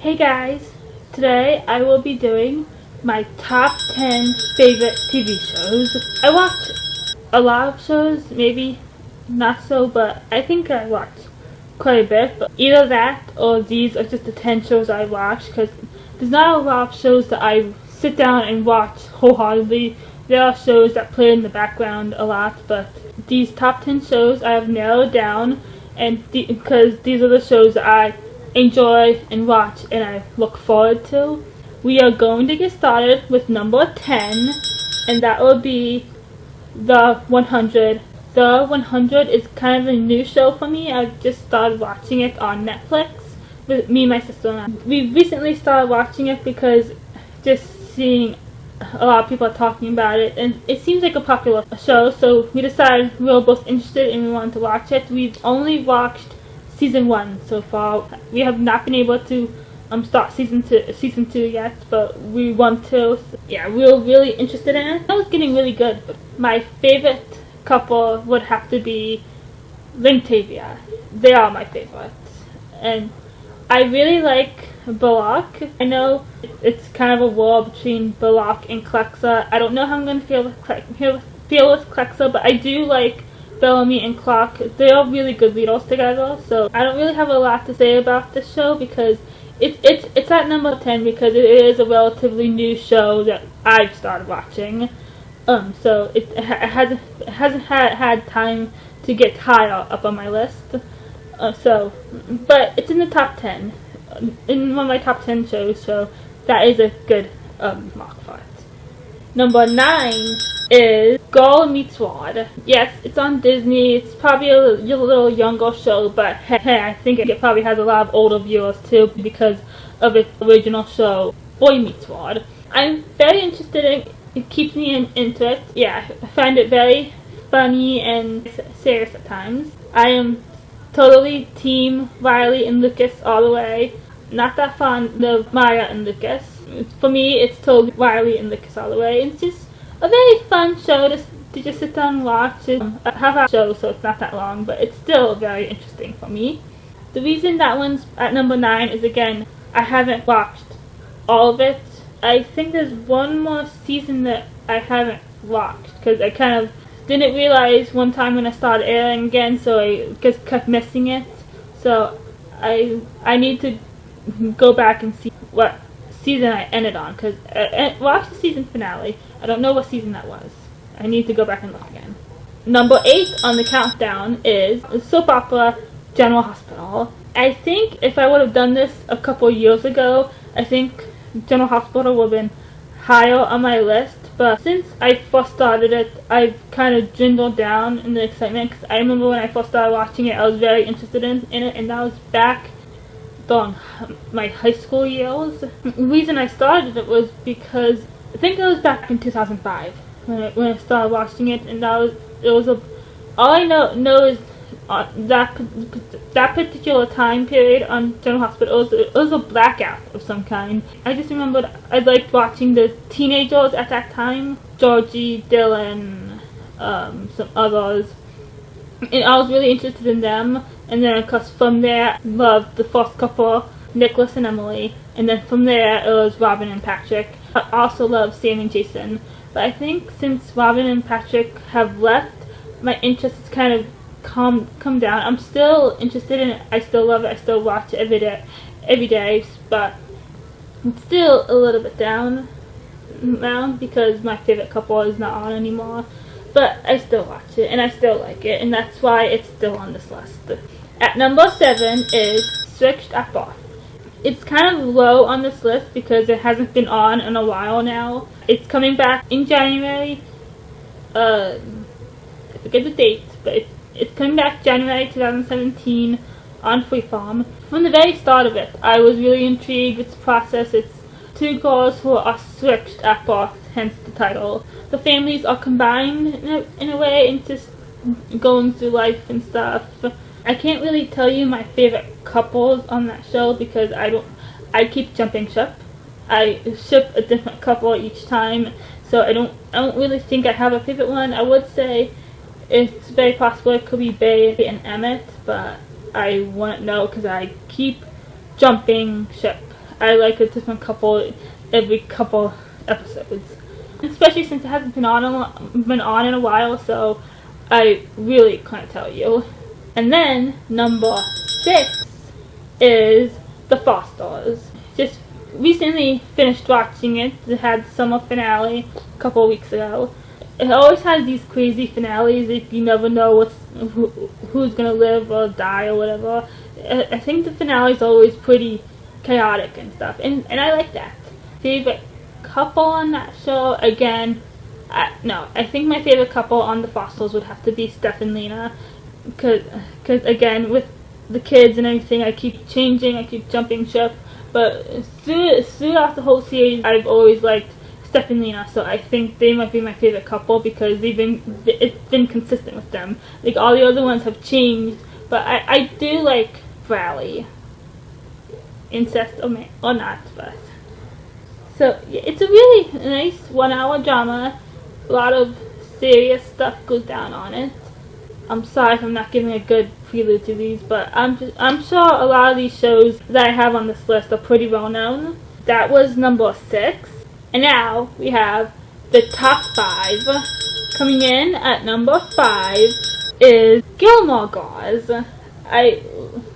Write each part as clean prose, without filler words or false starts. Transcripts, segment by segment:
Hey guys, today I will be doing my top 10 favorite TV shows. I watch a lot of shows, maybe not so, but I think I watch quite a bit. But either that or these are just the 10 shows I watch, because there's not a lot of shows that I sit down and watch wholeheartedly. There are shows that play in the background a lot, but these top 10 shows I have narrowed down, and because these are the shows that I enjoy and watch and I look forward to. We are going to get started with number 10, and that will be The 100. The 100 is kind of a new show for me. I just started watching it on Netflix with me, my sister, and I. We recently started watching it because just seeing a lot of people talking about it, and it seems like a popular show, so we decided we were both interested and we wanted to watch it. We've only watched season 1 so far. We have not been able to start season 2 yet, but we want to. Yeah, we were really interested in it. It was getting really good. But my favorite couple would have to be Lynn Tavia. They are my favorites, and I really like Balak. I know it's kind of a war between Balak and Clexa. I don't know how I'm going to feel with Clexa, but I do like Bellamy and Clark. They are really good leaders together, so I don't really have a lot to say about this show because it's at number 10 because it is a relatively new show that I've started watching. So it hasn't had time to get higher up on my list. But it's in the top 10, in one of my top 10 shows, so that is a good mark for it. Number 9 is Girl Meets World. Yes, it's on Disney. It's probably a little younger show, but hey, I think it probably has a lot of older viewers too because of its original show, Boy Meets World. I'm very interested in it. It keeps me into it. Yeah, I find it very funny and serious at times. I am totally team Riley and Lucas all the way. Not that fond of Maya and Lucas. For me, it's totally Riley and Lucas all the way. It's just a very fun show to just sit down and watch. It's a half-hour show, so it's not that long, but it's still very interesting for me. The reason that one's at number 9 is, again, I haven't watched all of it. I think there's one more season that I haven't watched, because I kind of didn't realize one time when I started airing again, so I just kept missing it. So I need to go back and see what season I ended on, because I watched the season finale. I don't know what season that was. I need to go back and look again. Number 8 on the countdown is soap opera General Hospital. I think if I would have done this a couple years ago, I think General Hospital would have been higher on my list, but since I first started it, I've kind of dwindled down in the excitement, because I remember when I first started watching it, I was very interested in it, and that was back during my high school years. The reason I started it was because I think it was back in 2005 when I started watching it, and all I know is that particular time period on General Hospital, it was a blackout of some kind. I just remembered I liked watching the teenagers at that time, Georgie, Dylan, some others, and I was really interested in them. And then of course from there, I loved the first couple, Nicholas and Emily, and then from there it was Robin and Patrick. I also love Sam and Jason, but I think since Robin and Patrick have left, my interest has kind of come down. I'm still interested in it. I still love it. I still watch it every day, but it's still a little bit down now because my favorite couple is not on anymore. But I still watch it and I still like it, and that's why it's still on this list. At number 7 is Switched at Birth. It's kind of low on this list because it hasn't been on in a while now. It's coming back in January. I forget the date, but it's coming back January 2017 on Freeform. From the very start of it, I was really intrigued with the process. It's two girls who are switched at birth, hence the title. The families are combined in a way and just going through life and stuff. I can't really tell you my favorite couples on that show because I keep jumping ship. I ship a different couple each time, so I don't really think I have a favorite one. I would say it's very possible it could be Bay and Emmett, but I wouldn't know because I keep jumping ship. I like a different couple every couple episodes, especially since it hasn't been on in a while. So I really can't tell you. And then number 6 is The Fosters. Just recently finished watching it. It had the summer finale a couple of weeks ago. It always has these crazy finales if you never know who's gonna live or die or whatever. I think the finale is always pretty chaotic and stuff, and I like that. Favorite couple on that show, again, I think my favorite couple on The Fosters would have to be Steph and Lena, because again, with the kids and everything, I keep changing, I keep jumping ship, but throughout the whole series, I've always liked Steph and Lena, so I think they might be my favorite couple because it's been consistent with them. Like, all the other ones have changed, but I do like Bradley. Incest or not, but so yeah, it's a really nice 1-hour drama. A lot of serious stuff goes down on it. I'm sorry if I'm not giving a good prelude to these, but I'm sure a lot of these shows that I have on this list are pretty well known. That was number 6, and now we have the top 5. Coming in at number 5 is Gilmore Girls. I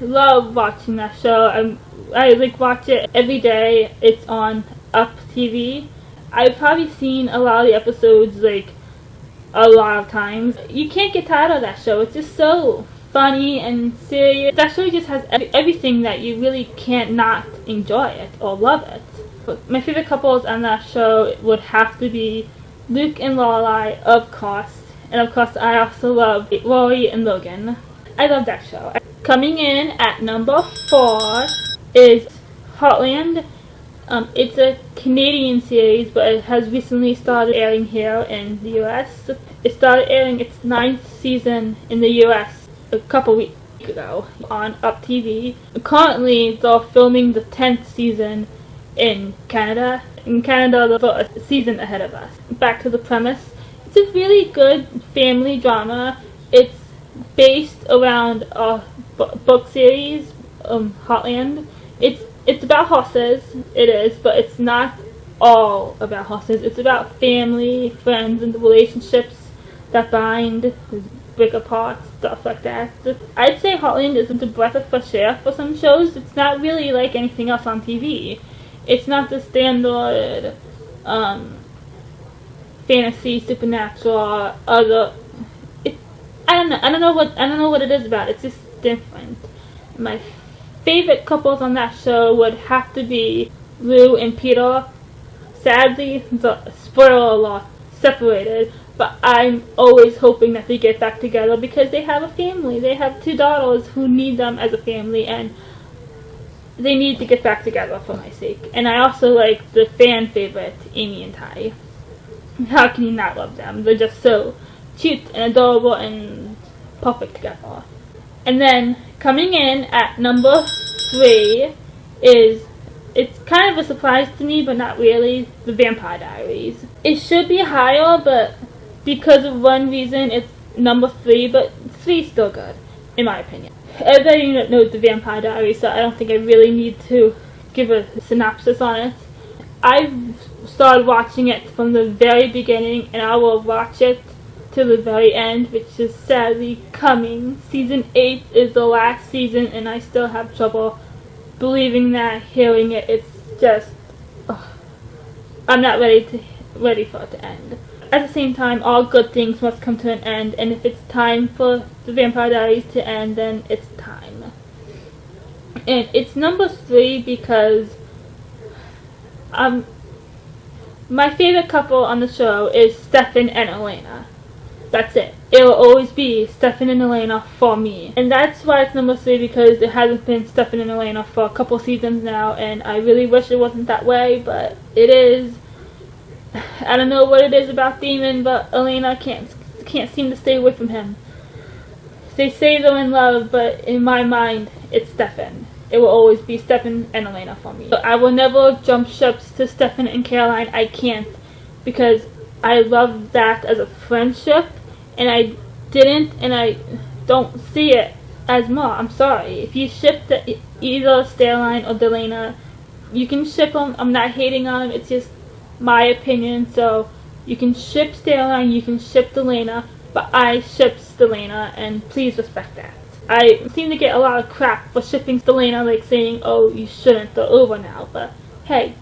love watching that show. I like watch it every day. It's on Up TV. I've probably seen a lot of the episodes like a lot of times. You can't get tired of that show. It's just so funny and serious. That show just has everything that you really can't not enjoy it or love it. But my favorite couples on that show would have to be Luke and Lorelai, of course. And of course, I also love Rory and Logan. I love that show. Coming in at number 4 is Heartland. It's a Canadian series, but it has recently started airing here in the US. It started airing its 9th season in the US a couple weeks ago on Up TV. Currently, they're filming the 10th season in Canada. In Canada, they're a season ahead of us. Back to the premise. It's a really good family drama. It's based around a book series, Heartland. It's about horses, it is, but it's not all about horses. It's about family, friends, and the relationships that bind, break apart, stuff like that. I'd say Heartland is a breath of fresh air for some shows. It's not really like anything else on TV. It's not the standard fantasy, supernatural, other. I don't know what it is about it. It's just different. My favorite couples on that show would have to be Lou and Peter. Sadly, spoiler alert, separated, but I'm always hoping that they get back together because they have a family. They have 2 daughters who need them as a family, and they need to get back together for my sake. And I also like the fan favorite, Amy and Ty. How can you not love them? They're just so cute and adorable and perfect together. And then coming in at number 3 is, it's kind of a surprise to me, but not really, The Vampire Diaries. It should be higher, but because of one reason, it's number 3, but 3 is still good, in my opinion. Everybody knows The Vampire Diaries, so I don't think I really need to give a synopsis on it. I've started watching it from the very beginning, and I will watch it to the very end, which is sadly coming. Season 8 is the last season, and I still have trouble believing that, hearing it. It's just, I'm not ready for it to end. At the same time, all good things must come to an end, and if it's time for The Vampire Diaries to end, then it's time. And it's number 3 because my favorite couple on the show is Stefan and Elena. That's it. It will always be Stefan and Elena for me. And that's why it's number 3, because it hasn't been Stefan and Elena for a couple seasons now, and I really wish it wasn't that way, but it is. I don't know what it is about Damon, but Elena can't seem to stay away from him. They say they're in love, but in my mind, it's Stefan. It will always be Stefan and Elena for me. I will never jump ships to Stefan and Caroline. I can't, because I love that as a friendship, and I didn't, and I don't see it as more. I'm sorry. If you ship either Caroline or Delana, You can ship them. I'm not hating on them. It's just my opinion. So you can ship Starline, you can ship Delana, but I ship Delana, and please respect that. I seem to get a lot of crap for shipping Delana, like saying, "Oh, you shouldn't. They're over now." But hey,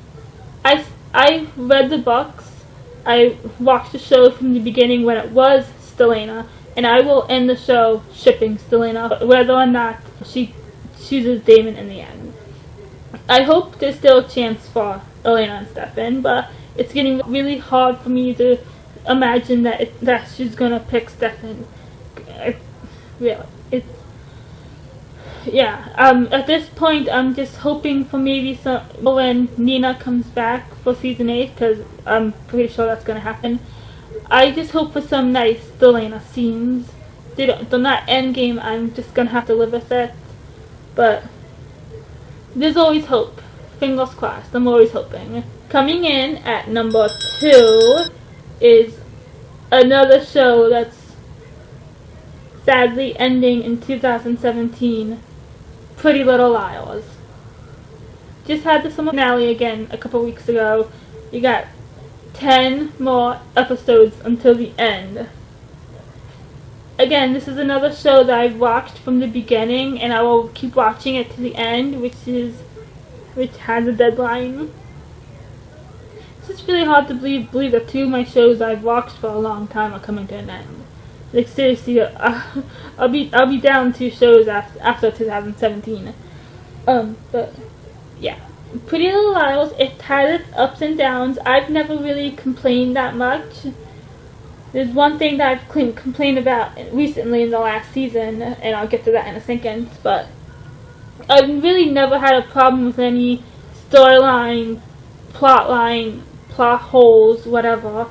I read the books. I watched the show from the beginning when it was Delana, and I will end the show shipping Delana, whether or not she chooses Damon in the end. I hope there's still a chance for Elena and Stefan, but it's getting really hard for me to imagine that she's gonna pick Stefan. At this point, I'm just hoping for maybe when Nina comes back for season 8, because I'm pretty sure that's gonna happen. I just hope for some nice Delana scenes. They're not endgame. I'm just gonna have to live with it, but there's always hope. Fingers crossed. I'm always hoping. Coming in at number 2 is another show that's sadly ending in 2017. Pretty Little Liars. Just had the summer finale again a couple weeks ago. You got 10 more episodes until the end. Again, this is another show that I've watched from the beginning, and I will keep watching it to the end, which has a deadline. It's just really hard to believe that 2 of my shows I've watched for a long time are coming to an end. Like seriously, I'll be down 2 shows after 2017. But yeah, Pretty Little Liars. It has its ups and downs. I've never really complained that much. There's one thing that I've complained about recently in the last season, and I'll get to that in a second, but I've really never had a problem with any storyline, plot holes, whatever.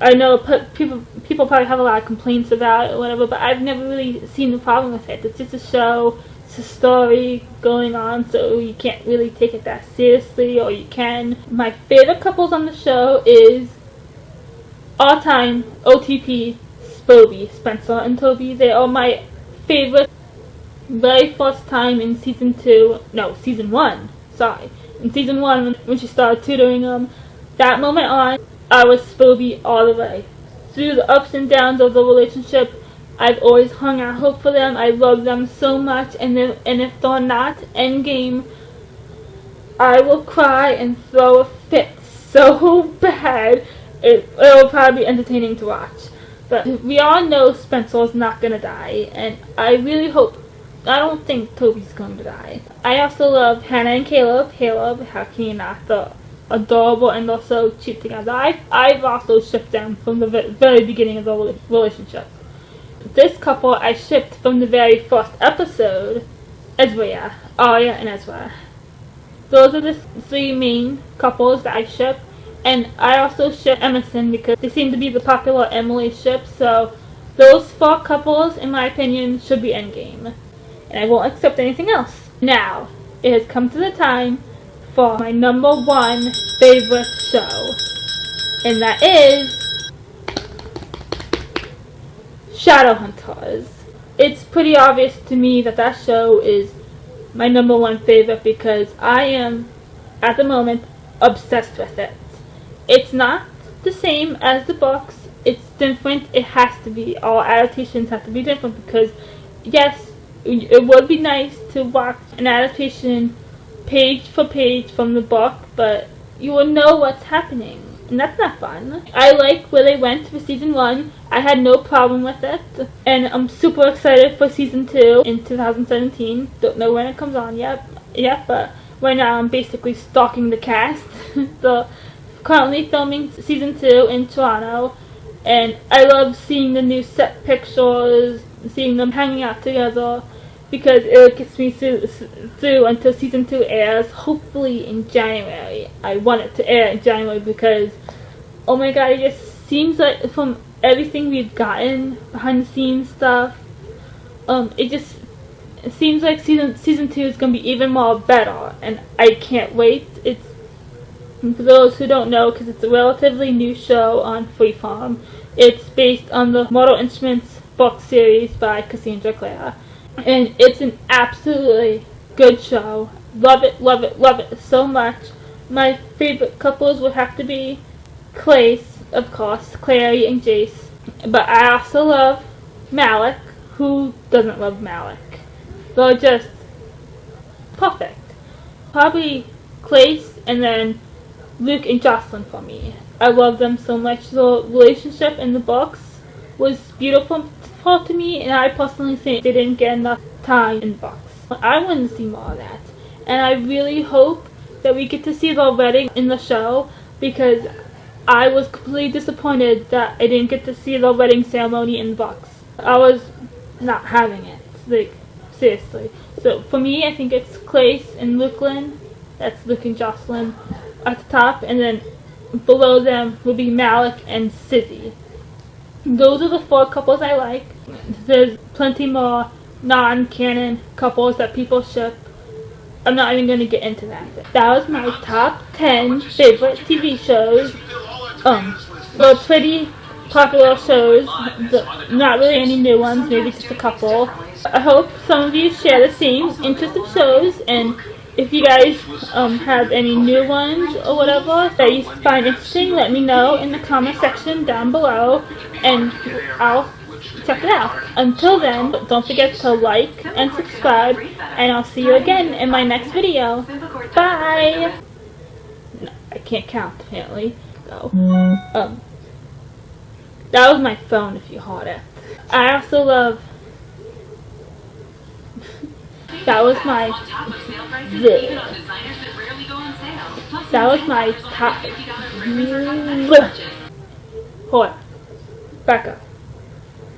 I know people probably have a lot of complaints about it or whatever, but I've never really seen a problem with it. It's just a show, it's a story going on, so you can't really take it that seriously, or you can. My favorite couples on the show is all-time OTP Spoby, Spencer and Toby. They are my favorite. Very first time in season 1, sorry. In season 1, when she started tutoring them, that moment on, I was Spoby all the way. Through the ups and downs of the relationship, I've always hung out hope for them. I love them so much, and if they're not endgame, I will cry and throw a fit so bad. It'll probably be entertaining to watch. But we all know Spencer's not gonna die, and I really hope. I don't think Toby's going to die. I also love Hannah and Caleb. How can you not? They're adorable and they're so cute together. I've also shipped them from the very beginning of the relationship. This couple I shipped from the very first episode. Aria, and Ezra. Those are the 3 main couples that I ship. And I also ship Emerson because they seem to be the popular Emily ship. So those 4 couples, in my opinion, should be endgame. And I won't accept anything else. Now, it has come to the time for my number 1 favorite show. And that is Shadowhunters. It's pretty obvious to me that show is my number 1 favorite because I am, at the moment, obsessed with it. It's not the same as the books. It's different. It has to be. All adaptations have to be different because, yes, it would be nice to watch an adaptation page for page from the book, but you will know what's happening, and that's not fun. I like where they went for season 1. I had no problem with it, and I'm super excited for season 2 in 2017. Don't know when it comes on yet, but right now I'm basically stalking the cast. So currently filming season 2 in Toronto, and I love seeing the new set pictures, seeing them hanging out together, because it gets me through until season 2 airs, hopefully in January. I want it to air in January because, oh my god, it just seems like from everything we've gotten, behind the scenes stuff, it seems like season 2 is going to be even more better, and I can't wait. It's, for those who don't know, because it's a relatively new show on Freeform, it's based on the Mortal Instruments book series by Cassandra Clare. And it's an absolutely good show. love it, love it, love it so much. My favorite couples would have to be Clace, of course, Clary and Jace. But I also love Malik. Who doesn't love Malik? They're just perfect. Probably Clace and then Luke and Jocelyn for me. I love them so much. The relationship in the books was beautiful to me, and I personally think they didn't get enough time in the books. I want to see more of that, and I really hope that we get to see the wedding in the show, because I was completely disappointed that I didn't get to see the wedding ceremony in the books. I was not having it, like, seriously. So for me, I think it's Clace and Luke-Lyn. That's Luke and Jocelyn at the top, and then below them will be Malik and Sizzy. Those are the 4 couples I like. There's plenty more non-canon couples that people ship. I'm not even going to get into that. That was my top 10 favorite TV shows. They're pretty popular shows. Not really any new ones, maybe just a couple. I hope some of you share the same interest of shows, and if you guys have any new ones or whatever that you find interesting, let me know in the comment section down below, and I'll check it out. Until then, don't forget to like and subscribe, and I'll see you again in my next video. Bye! No, I can't count, apparently. So, that was my phone if you heard it. I also love... That was my... That was my top... Hold on. Back up.